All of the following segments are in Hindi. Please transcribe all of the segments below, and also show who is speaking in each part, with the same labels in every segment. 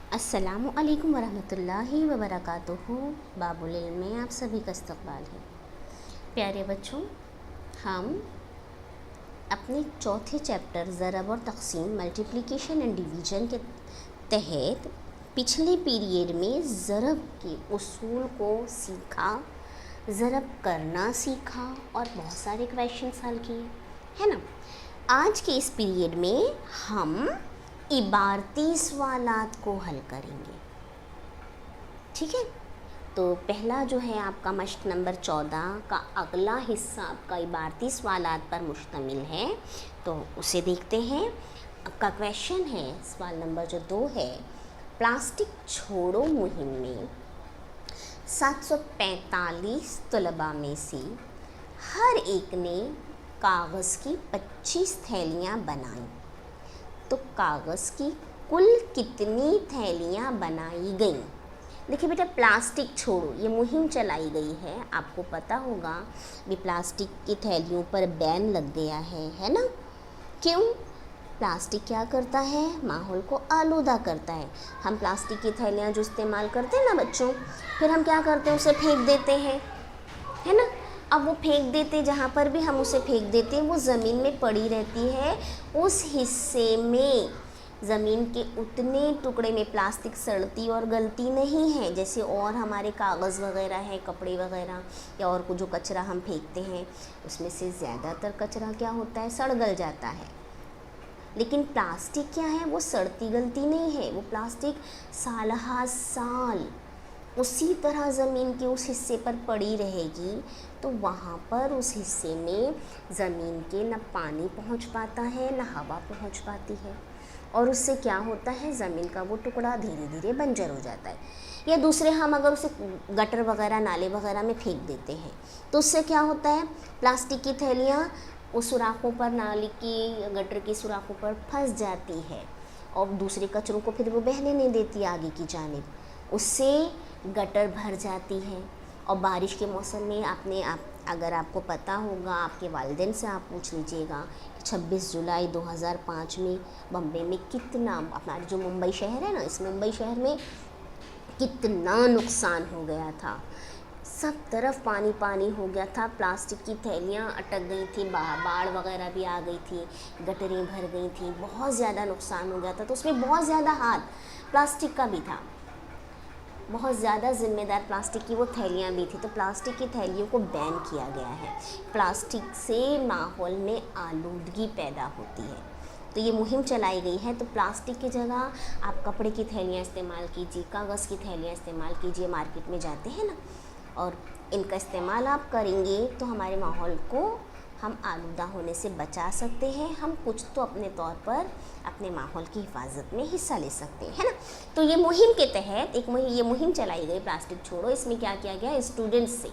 Speaker 1: अस्सलामु अलैकुम वरहमतुल्लाहि वबरकातुहू। बाबुल इल्म में आप सभी का इस्तकबाल है। प्यारे बच्चों, हम अपने चौथे चैप्टर ज़रब और तक़सीम मल्टीप्लिकेशन एंड डिवीज़न के तहत पिछले पीरियड में ज़रब के उसूल को सीखा, ज़रब करना सीखा और बहुत सारे क्वेश्चंस हल किए, है ना। आज के इस पीरियड में हम इबारती सवालात को हल करेंगे, ठीक है। तो पहला जो है आपका मश्क नंबर 14 का अगला हिस्सा आपका इबारती सवालात पर मुश्तमिल है, तो उसे देखते हैं। आपका क्वेश्चन है, सवाल नंबर जो 2 है, प्लास्टिक छोड़ो मुहिम में 745 तलबा में से हर एक ने कागज़ की 25 थैलियाँ बनाई, तो कागज़ की कुल कितनी थैलियाँ बनाई गईं। देखिए बेटा, प्लास्टिक छोड़ो ये मुहिम चलाई गई है। आपको पता होगा भी प्लास्टिक की थैलियों पर बैन लग गया है ना। क्यों? प्लास्टिक क्या करता है? माहौल को आलूदा करता है। हम प्लास्टिक की थैलियाँ जो इस्तेमाल करते हैं ना बच्चों, फिर हम क्या करते हैं, उसे फेंक देते हैं, है ना। अब वो फेंक देते, जहाँ पर भी हम उसे फेंक देते हैं वो ज़मीन में पड़ी रहती है। उस हिस्से में ज़मीन के उतने टुकड़े में प्लास्टिक सड़ती और गलती नहीं है, जैसे और हमारे कागज़ वगैरह है, कपड़े वगैरह या और कुछ जो कचरा हम फेंकते हैं, उसमें से ज़्यादातर कचरा क्या होता है, सड़ गल जाता है। लेकिन प्लास्टिक क्या है, वो सड़ती गलती नहीं है। वो प्लास्टिक साल साल उसी तरह ज़मीन के उस हिस्से पर पड़ी रहेगी, तो वहाँ पर उस हिस्से में ज़मीन के न पानी पहुँच पाता है न हवा पहुँच पाती है, और उससे क्या होता है, ज़मीन का वो टुकड़ा धीरे धीरे बंजर हो जाता है। या दूसरे, हम अगर उसे गटर वगैरह नाले वगैरह में फेंक देते हैं, तो उससे क्या होता है, प्लास्टिक की थैलियाँ उस सुराखों पर, नाली की गटर की सुराखों पर फंस जाती है और दूसरे कचरों को फिर वो बहने नहीं देती आगे की जानिब, उससे गटर भर जाती है। और बारिश के मौसम में अगर आपको पता होगा, आपके वालिदैन से आप पूछ लीजिएगा कि 26 जुलाई 2005 में बम्बई में कितना, हमारे जो मुंबई शहर है ना, इस मुंबई शहर में कितना नुकसान हो गया था। सब तरफ पानी पानी हो गया था, प्लास्टिक की थैलियाँ अटक गई थी, बाढ़ वगैरह भी आ गई थी, गटरें भर गई थी, बहुत ज़्यादा नुकसान हो गया था। तो उसमें बहुत ज़्यादा हाथ प्लास्टिक का भी था, बहुत ज़्यादा ज़िम्मेदार प्लास्टिक की वो थैलियाँ भी थी। तो प्लास्टिक की थैलियों को बैन किया गया है। प्लास्टिक से माहौल में आलूदगी पैदा होती है, तो ये मुहिम चलाई गई है। तो प्लास्टिक की जगह आप कपड़े की थैलियाँ इस्तेमाल कीजिए, कागज़ की थैलियाँ इस्तेमाल कीजिए। मार्केट में जाते हैं ना, और इनका इस्तेमाल आप करेंगे तो हमारे माहौल को हम आलूदा होने से बचा सकते हैं। हम कुछ तो अपने तौर पर अपने माहौल की हिफाजत में हिस्सा ले सकते हैं, है ना। तो ये मुहिम के तहत ये मुहिम चलाई गई, प्लास्टिक छोड़ो। इसमें क्या किया गया, स्टूडेंट्स से,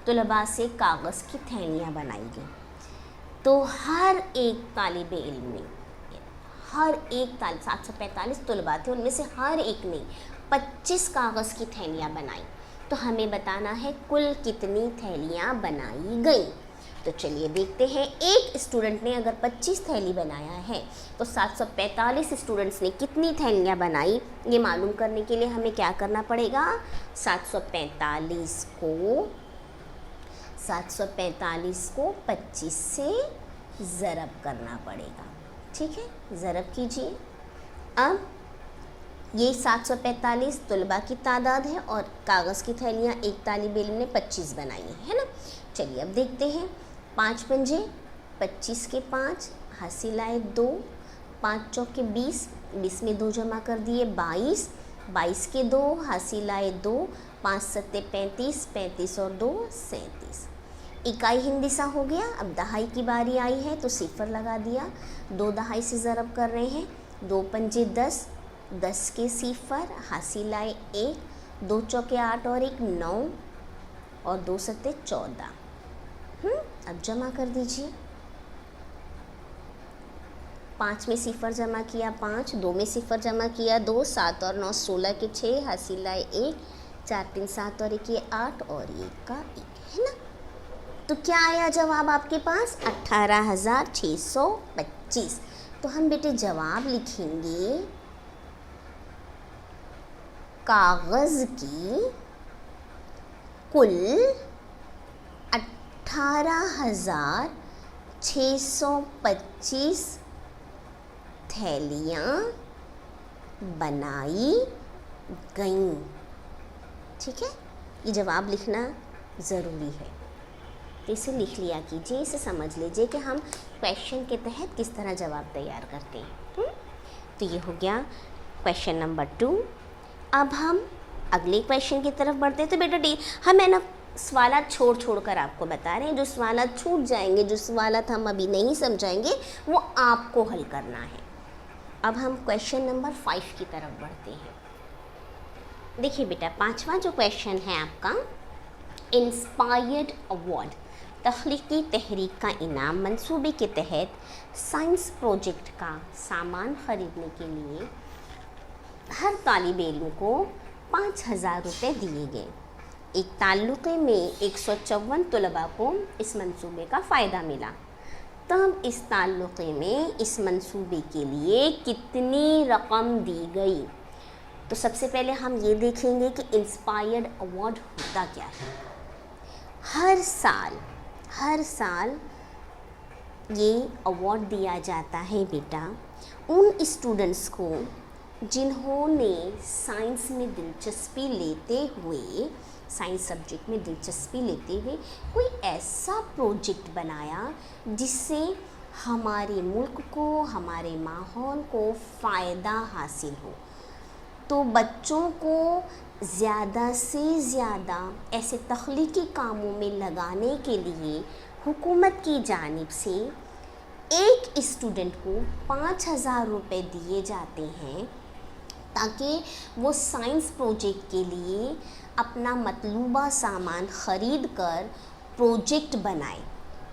Speaker 1: तलबा से कागज़ की थैलियाँ बनाई गई। तो हर एक तालिब इल्म ने, हर एक 745 तलबा थे, उनमें से हर एक ने 25 कागज़ की थैलियाँ बनाई। तो हमें बताना है कुल कितनी थैलियाँ बनाई गई। तो चलिए देखते हैं, एक स्टूडेंट ने अगर 25 थैली बनाया है तो 745 स्टूडेंट्स ने कितनी थैलियाँ बनाई, ये मालूम करने के लिए हमें क्या करना पड़ेगा, 745 को 25 से ज़रब करना पड़ेगा, ठीक है। ज़रब कीजिए। अब ये 745 तलबा की तादाद है और कागज़ की थैलियाँ एक तालिब इल्म ने 25 बनाई है ना। चलिए अब देखते हैं, 5 पंजे, 25 के 5, हासिल आए 2, 5 चौके 20, 20 में 2 जमा कर दिए 22, 22 के 2, हासिल आए 2, 5 सत्ते 35, 35 और 2 37। इकाई हिंदिसा हो गया। अब दहाई की बारी आई है तो सिफर लगा दिया, 2 दहाई से ज़रब कर रहे हैं, 2 पंजे 10, 10 के सिफर, हासिल आए 1, 2 चौके 8 और 1 9 और 2 सत्ते 14। अब जमा कर दीजिए, 5 में सिफर जमा किया 5, 2 में सिफर जमा किया 2, 7 और 9 16 के 6, हासिल आए 1, 4 3 7 और 1 8 और 1 का 1, है ना। तो क्या आया जवाब आपके पास, 18,625। तो हम बेटे जवाब लिखेंगे कागज़ की कुल 18,625 थैलियाँ बनाई गईं। ठीक है, ये जवाब लिखना ज़रूरी है, तो इसे लिख लिया कीजिए, इसे समझ लीजिए कि हम क्वेश्चन के तहत किस तरह जवाब तैयार करते हैं। तो ये हो गया क्वेश्चन नंबर 2। अब हम अगले क्वेश्चन की तरफ बढ़ते हैं। तो बेटा हम है ना सवालात छोड़ छोड़ कर आपको बता रहे हैं, जो सवालात छूट जाएंगे, जो सवालात हम अभी नहीं समझाएंगे, वो आपको हल करना है। अब हम क्वेश्चन नंबर 5 की तरफ बढ़ते हैं। देखिए बेटा, 5वां जो क्वेश्चन है आपका, इंस्पायर्ड अवार्ड, तख्लीकी तहरीक का इनाम मंसूबे के तहत साइंस प्रोजेक्ट का सामान ख़रीदने के लिए हर तालिब इल्म को 5,000 रुपये दिए गए। एक ताल्लुक़े में 154 तलबा को इस मंसूबे का फ़ायदा मिला। तब इस ताल्लुक़े में इस मंसूबे के लिए कितनी रकम दी गई? तो सबसे पहले हम ये देखेंगे कि इंस्पायर्ड अवार्ड होता क्या है। हर साल ये अवार्ड दिया जाता है बेटा उन स्टूडेंट्स को जिन्होंने साइंस में दिलचस्पी लेते हुए, साइंस सब्जेक्ट में दिलचस्पी लेते हुए कोई ऐसा प्रोजेक्ट बनाया जिससे हमारे मुल्क को, हमारे माहौल को फ़ायदा हासिल हो। तो बच्चों को ज़्यादा से ज़्यादा ऐसे तख्लीकी कामों में लगाने के लिए हुकूमत की जानिब से एक स्टूडेंट को 5,000 रुपये दिए जाते हैं ताकि वो साइंस प्रोजेक्ट के लिए अपना मतलूबा सामान ख़रीद कर प्रोजेक्ट बनाए,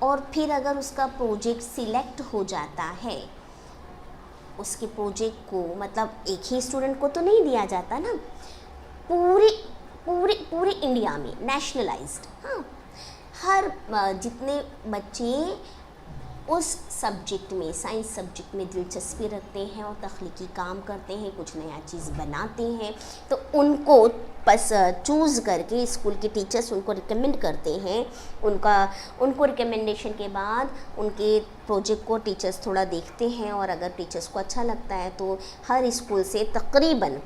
Speaker 1: और फिर अगर उसका प्रोजेक्ट सिलेक्ट हो जाता है, उसके प्रोजेक्ट को, मतलब एक ही स्टूडेंट को तो नहीं दिया जाता ना, पूरे इंडिया में नेशनलाइज्ड, हाँ, हर जितने बच्चे उस सब्जेक्ट में, साइंस सब्जेक्ट में दिलचस्पी रखते हैं और तख्लीकी काम करते हैं, कुछ नया चीज़ बनाते हैं, तो उनको चूज़ करके स्कूल के टीचर्स उनको रिकमेंड करते हैं। उनको रिकमेंडेशन के बाद उनके प्रोजेक्ट को टीचर्स थोड़ा देखते हैं, और अगर टीचर्स को अच्छा लगता है तो हर स्कूल से तकरीबन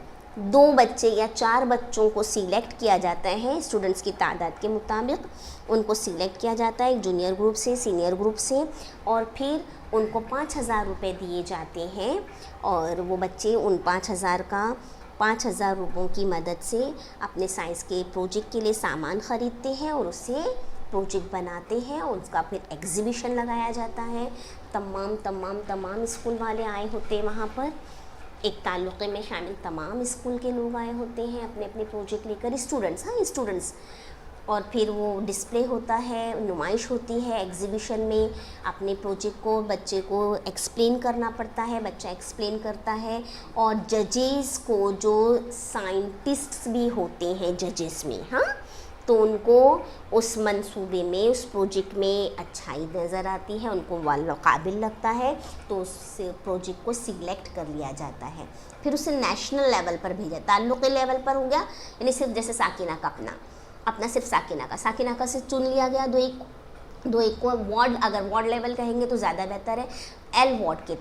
Speaker 1: 2 बच्चे या 4 बच्चों को सिलेक्ट किया जाता है। स्टूडेंट्स की तादाद के मुताबिक उनको सिलेक्ट किया जाता है, एक जूनियर ग्रुप से, सीनियर ग्रुप से, और फिर उनको 5,000 रुपये दिए जाते हैं, और वो बच्चे उन 5,000 रुपयों की मदद से अपने साइंस के प्रोजेक्ट के लिए सामान ख़रीदते हैं और उससे प्रोजेक्ट बनाते हैं, और उसका फिर एग्ज़िबिशन लगाया जाता है। तमाम स्कूल वाले आए होते हैं वहाँ पर, एक ताल्लुक़े में शामिल तमाम स्कूल के लोग आए होते हैं अपने अपने प्रोजेक्ट लेकर, स्टूडेंट्स, और फिर वो डिस्प्ले होता है, नुमाइश होती है एग्ज़िबिशन में। अपने प्रोजेक्ट को बच्चे को एक्सप्लेन करना पड़ता है, बच्चा एक्सप्लेन करता है, और जजेस को, जो साइंटिस्ट्स भी होते हैं जजेस में, हाँ, तो उनको उस मंसूबे में, उस प्रोजेक्ट में अच्छाई नज़र आती है, उनको वाला काबिल लगता है, तो उस प्रोजेक्ट को सिलेक्ट कर लिया जाता है। फिर उसे नेशनल लेवल पर भेजा, ताल्लुक़ी लेवल पर हो गया, यानी सिर्फ जैसे साकिना का अपना सिर्फ साकिना का से चुन लिया गया, दो एक को वार्ड, अगर वार्ड लेवल कहेंगे तो ज़्यादा बेहतर है, एल वार्ड के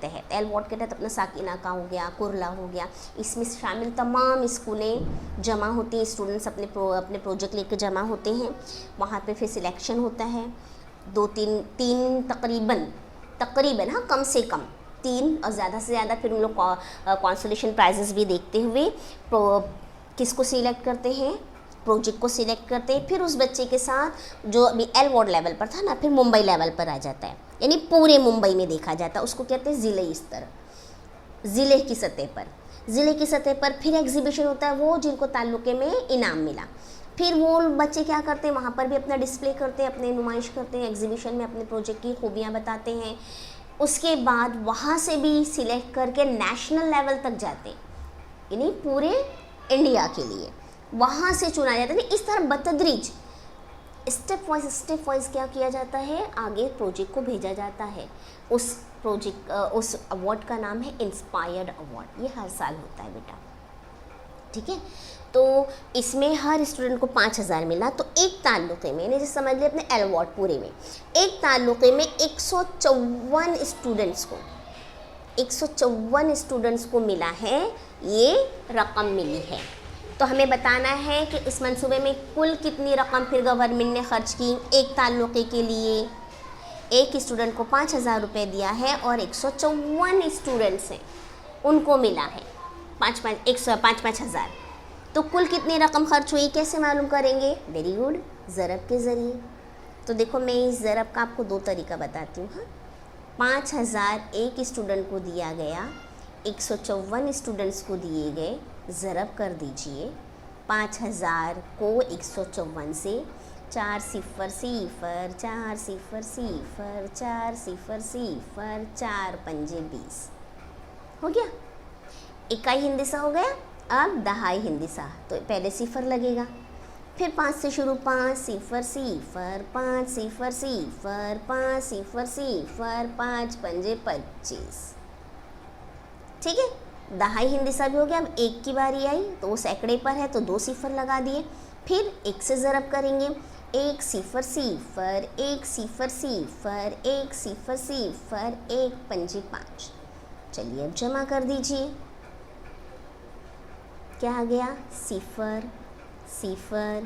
Speaker 1: तहत अपना साकिना का हो गया, कुरला हो गया, इसमें शामिल तमाम स्कूलें जमा होती हैं, स्टूडेंट्स अपने प्रोजेक्ट लेकर जमा होते हैं, वहाँ पे फिर सिलेक्शन होता है। 2-3 तकरीबन, हाँ, कम से कम 3 और ज़्यादा से ज़्यादा फिर उन लोग कॉन्सोलेशन प्राइजेस भी देखते हुए किसको सिलेक्ट करते हैं, प्रोजेक्ट को सिलेक्ट करते हैं। फिर उस बच्चे के साथ जो अभी एल वार्ड लेवल पर था ना, फिर मुंबई लेवल पर आ जाता है, यानी पूरे मुंबई में देखा जाता है, उसको कहते हैं ज़िले स्तर, ज़िले की सतह पर फिर एग्जीबिशन होता है, वो जिनको ताल्लुक़े में इनाम मिला, फिर वो बच्चे क्या करते हैं, वहाँ पर भी अपना डिस्प्ले करते हैं, अपने नुमाइश करते हैं, एग्जीबिशन में अपने प्रोजेक्ट की खूबियाँ बताते हैं। उसके बाद वहाँ से भी सिलेक्ट करके नेशनल लेवल तक जाते हैं, यानी पूरे इंडिया के लिए वहाँ से चुना जाता है। इस तरह बतदरीज स्टेप वाइज क्या किया जाता है, आगे प्रोजेक्ट को भेजा जाता है। उस अवार्ड का नाम है इंस्पायर्ड अवार्ड, ये हर साल होता है बेटा, ठीक है। तो इसमें हर स्टूडेंट को 5,000 मिला, तो एक ताल्लुक़े में, जैसे समझ लें अपने एलवॉट पूरे में, एक ताल्लुक़े में 154 स्टूडेंट्स को मिला है, ये रकम मिली है। तो हमें बताना है कि इस मंसूबे में कुल कितनी रकम फिर गवर्नमेंट ने ख़र्च की। एक ताल्लुक़े के लिए एक स्टूडेंट को 5,000 रुपये दिया है और 154 स्टूडेंट्स हैं, उनको मिला है 5,000। तो कुल कितनी रकम खर्च हुई कैसे मालूम करेंगे? वेरी गुड, ज़रब के ज़रिए। तो देखो मैं इस ज़रब का आपको 2 तरीका बताती हूँ। हाँ, 5,000 एक स्टूडेंट को दिया गया, 154 स्टूडेंट्स को दिए गए, ज़रब कर दीजिए 5,000 को 154 से, 4 0 0 4 0 0 4 0 0 4 पंजे 20 हो गया। इकाई हिंदिसा हो गया। अब दहाई हिंदिसा, तो पहले सिफर लगेगा, फिर 5 से शुरू, 5 0 0 5 0 0 5 0 0 5 पंजे 25। ठीक है, दहाई हिंदिसा भी हो गया। अब एक की बारी आई तो वो सैकड़े पर है तो 2 सिफर लगा दिए, फिर 1 से ज़रब करेंगे, 1 0 0 1 0 0 1 0 0 1 पंजे 5। चलिए अब जमा कर दीजिए, क्या आ गया? 0 0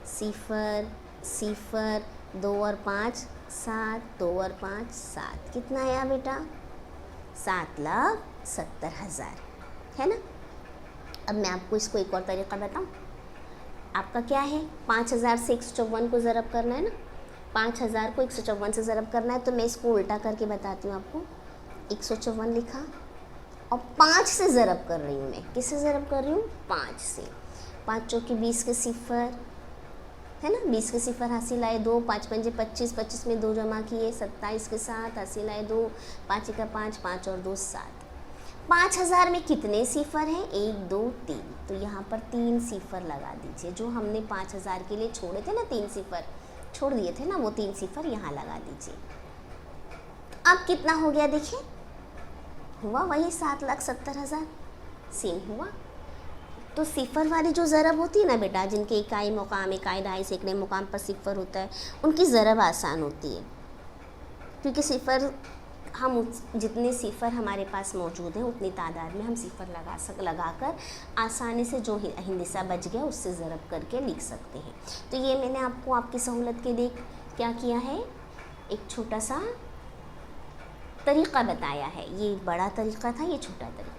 Speaker 1: 0 0 2 और 5 7, 2 और 5 7, कितना आया बेटा? 7,70,000 है ना। अब मैं आपको इसको एक और तरीका बताऊं। आपका क्या है, 5,000 से 154 को ज़रब करना है ना, 5,000 को 154 से ज़रब करना है। तो मैं इसको उल्टा करके बताती हूँ आपको। 154 लिखा और 5 से ज़रब कर रही हूँ मैं। किससे ज़रब कर रही हूँ? 5 से। 5 चौके 20 के सिफर है ना, 20 के सिफर हासिल आए 2, 5 पंजे 25, 25 में 2 जमा किए, 27 के साथ हासिल आए 2, 5 का 5, 5 और 2 7। 5,000 में कितने सिफर हैं? 1 2 3, तो यहाँ पर 3 सिफर लगा दीजिए। जो हमने 5,000 के लिए छोड़े थे ना, 3 सिफर छोड़ दिए थे ना, वो 3 सिफर यहाँ लगा दीजिए। अब कितना हो गया देखिए, हुआ वही 7,70,000। सेम हुआ। तो सिफर वाली जो ज़रब होती है ना बेटा, जिनके इकाई मुकाम, इकाई दहाई सैकड़े मुकाम पर सिफर होता है, उनकी ज़रब आसान होती है, क्योंकि सिफर हम जितने सिफर हमारे पास मौजूद हैं उतनी तादाद में हम सिफर लगाकर आसानी से जो हिंदिसा बच गया उससे ज़रब करके लिख सकते हैं। तो ये मैंने आपको आपकी सहूलत के लिए क्या किया है, एक छोटा सा तरीक़ा बताया है। ये बड़ा तरीक़ा था, ये छोटा तरीक़ा।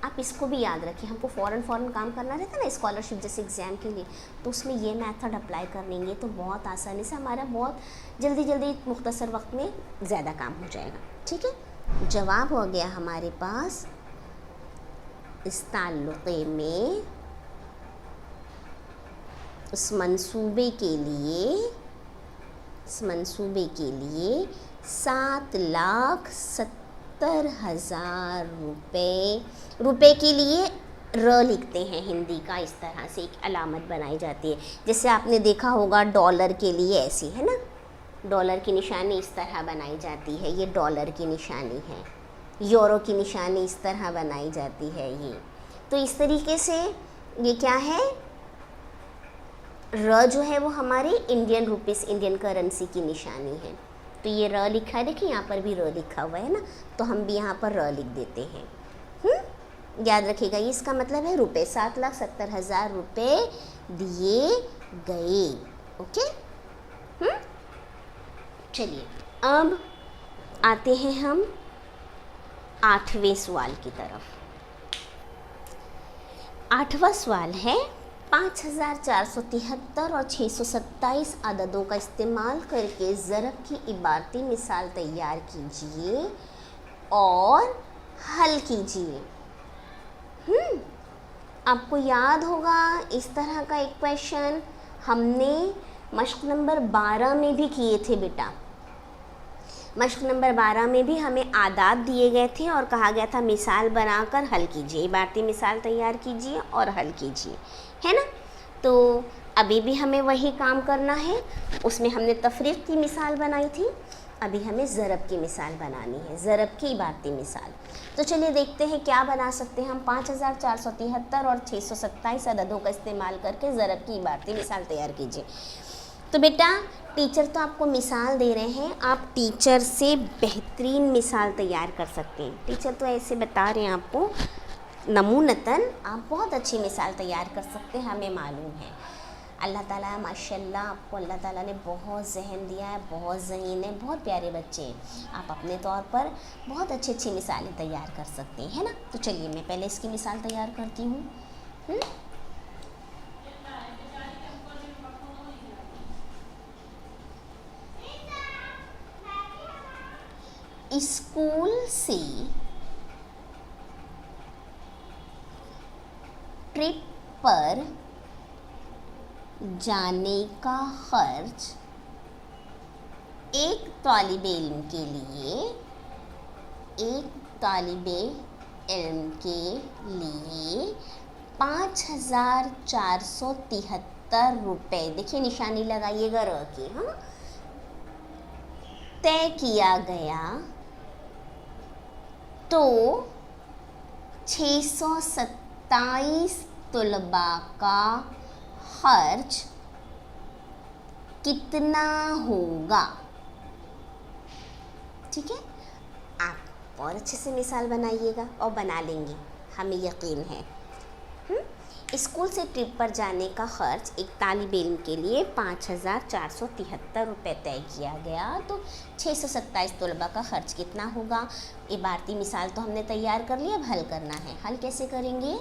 Speaker 1: आप इसको भी याद रखें। हमको फ़ौरन काम करना रहता है ना स्कॉलरशिप जैसे एग्ज़ाम के लिए, तो उसमें ये मेथड अप्लाई कर लेंगे तो बहुत आसानी से हमारा बहुत जल्दी मुख्तसर वक्त में ज़्यादा काम हो जाएगा। ठीक है, जवाब हो गया हमारे पास इस ताल्लुक़े में, इस मंसूबे के लिए 7,70,000 रुपये के लिए र लिखते हैं हिंदी का। इस तरह से एक अलामत बनाई जाती है, जैसे आपने देखा होगा डॉलर के लिए ऐसी है ना, डॉलर की निशानी इस तरह बनाई जाती है, ये डॉलर की निशानी है। यूरो की निशानी इस तरह बनाई जाती है ये। तो इस तरीके से ये क्या है, र जो है वो हमारी इंडियन रुपीस, इंडियन करेंसी की निशानी है। तो ये र लिखा है, देखिए यहाँ पर भी र लिखा हुआ है ना, तो हम भी यहाँ पर र लिख देते हैं। याद रखिएगा, ये इसका मतलब है रुपए। 7,70,000 रुपये दिए गए। ओके। चलिए अब आते हैं हम 8वें सवाल की तरफ। 8वां सवाल है, 5,473 और 627 अददों का इस्तेमाल करके ज़रब की इबारती मिसाल तैयार कीजिए और हल कीजिए। आपको याद होगा इस तरह का एक क्वेश्चन हमने मश्क नंबर 12 में भी किए थे बेटा। मश्क नंबर 12 में भी हमें आदात दिए गए थे और कहा गया था मिसाल बनाकर हल कीजिए, इबारती मिसाल तैयार कीजिए और हल कीजिए, है ना। तो अभी भी हमें वही काम करना है। उसमें हमने तफरीक़ की मिसाल बनाई थी अभी हमें ज़रब की मिसाल बनानी है, ज़रब की इबारती मिसाल। तो चलिए देखते हैं क्या बना सकते हैं हम 5473 और 627 अददों का इस्तेमाल करके ज़रब की इबारती मिसाल तैयार कीजिए। तो बेटा टीचर तो आपको मिसाल दे रहे हैं, आप टीचर से बेहतरीन मिसाल तैयार कर सकते हैं। टीचर तो ऐसे बता रहे हैं आपको नमूनतन, आप बहुत अच्छी मिसाल तैयार कर सकते हैं, हमें मालूम है। अल्लाह ताला माशाल्लाह, आपको अल्लाह ताला ने बहुत ज़हन दिया है, बहुत ज़हीन है, बहुत प्यारे बच्चे हैं। आप अपने तौर पर बहुत अच्छी अच्छी मिसालें तैयार कर सकते हैं, है ना। तो चलिए मैं पहले इसकी मिसाल तैयार करती हूँ। स्कूल से ट्रिप पर जाने का खर्च एक तालिबे इल्म के लिए 5473 रुपये, देखिए निशानी लगाइएगा र की, हाँ, तय किया गया। तो 627 तलबा का खर्च कितना होगा। ठीक है, आप और अच्छे से मिसाल बनाइएगा और बना लेंगे, हमें यकीन है। स्कूल से ट्रिप पर जाने का खर्च एक तालिब इल्म के लिए 5473 रुपये तय किया गया। तो 627 तलबा का खर्च कितना होगा। इबारती मिसाल तो हमने तैयार कर लिया, अब हल करना है। हल कैसे करेंगे,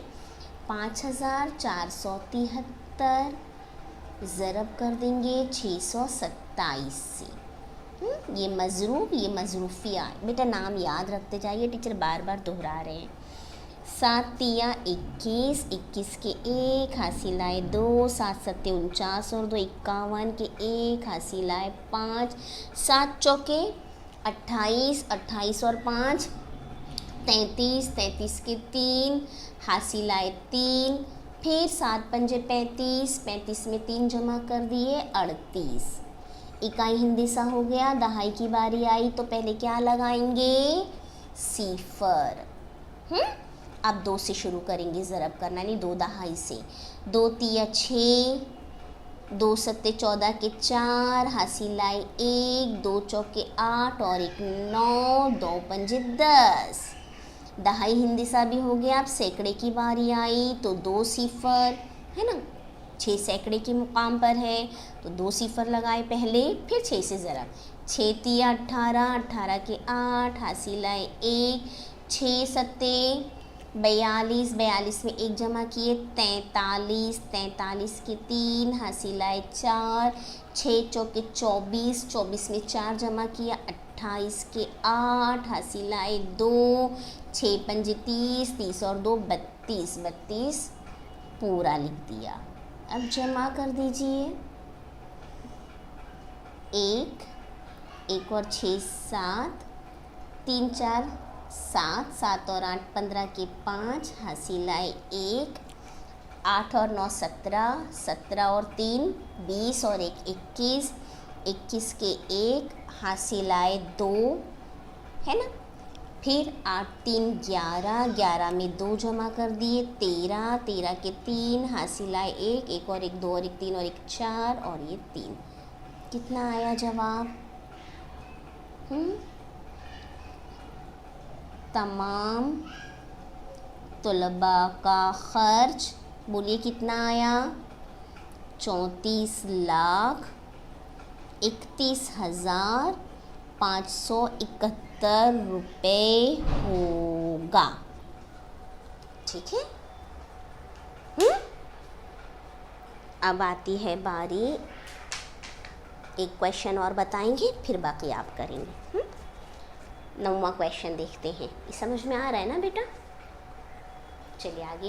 Speaker 1: 5473 ज़रब कर देंगे 627 से। ये मज़रूब, ये मज़रूफिया, बेटा नाम याद रखते जाइए, टीचर बार बार दोहरा रहे हैं। 7 तिया 21, 21 के 1 हासिलाए 2, 7 सत्ते 49 और 2 51 के 1 हासिलाए 5, 7 चौके 28, 28 और 5 33, 33 के 3 हासिलाए 3, फिर 7 पंजे 35, 35 में 3 जमा कर दिए 38। इकाई हिंदी सा हो गया। दहाई की बारी आई तो पहले क्या लगाएंगे, सिफर। अब 2 से शुरू करेंगे ज़रब करना, नहीं 2 दहाई से। 2 तिया 6, 2 सत्ते 14 के 4 हासिलाए 1, 2 चौके 8 और 1 9, 2 पंजे 10। दहाई हिंदी सा भी हो गया। अब सैकड़े की बारी आई तो 2 सिफर, है ना, 6 सैकड़े के मुकाम पर है तो 2 सिफर लगाए पहले, फिर 6 से ज़रब। 6 तिया 18, 18 के 8 हासिलाए 1, 6 सत्ते 42, 42 में 1 जमा किए 43, 43 के 3 हासिलाए 4, 6 चौके 24, 24 में 4 जमा किया 28 के 8 हासिलाए 2, 6 पंजे 30, 30 और 2 32, 32 पूरा लिख दिया। अब जमा कर दीजिए 1 और 6 7, 3 4 7, 7 और 8 15 के 5 हासिलाए 1, 8 और 9 17, 17 और 3 20 और 1 21, 21 के 1 हासिलाए 2, है ना। फिर 8 3 11, 11 में 2 जमा कर दिए 13, 13 के 3 हासिलाए 1, 1 और 1 2 और 1 3 और 1 4 और ये 3। कितना आया जवाब, तमाम तलबा का खर्च, बोलिए कितना आया, 34,31,571 रुपये होगा। ठीक है। अब आती है बारी, एक क्वेश्चन और बताएंगे फिर बाकी आप करेंगे। 9वां क्वेश्चन देखते हैं। समझ में आ रहा है ना बेटा, चलिए आगे।